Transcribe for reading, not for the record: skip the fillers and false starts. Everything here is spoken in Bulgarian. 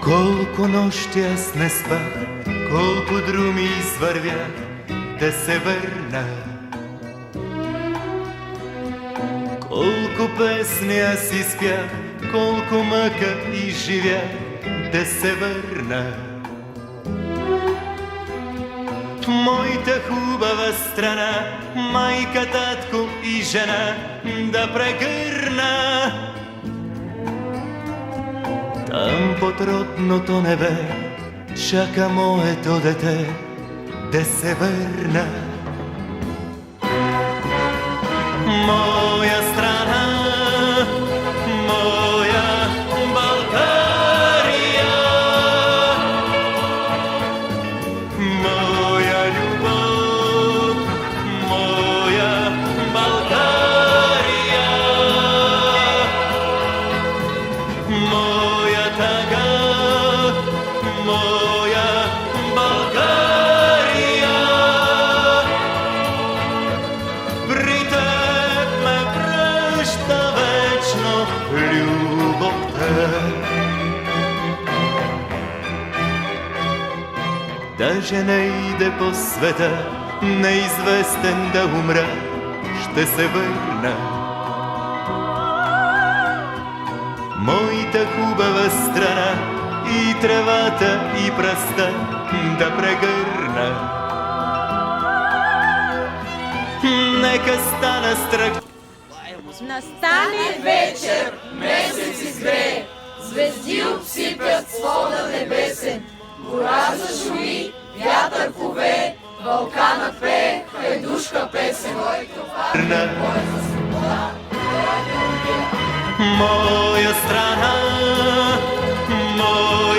Колко нощи аз не спах, колко друми извървях да се върна. Колко песни аз изпях, колко мъка изживях да се върна. В моята хубава страна, майка, татко и жена да прегърна. Там под родното небе чака моето дете да се върна. Моя страна, моя България, моя любов, моя България, моя тъга, моя България. При теб ме връща вечно любовта. Даже не иде по света, неизвестен да умра, ще се върна. Моята хубава страна, и тревата, и пръста да прегърна. Нека стана страх. Настане вечер, месец изгрее, звезди обсипят свода небесен, гора зашуми, вятър повее, вълкана пее, хайдушка песен. Моя страна, моя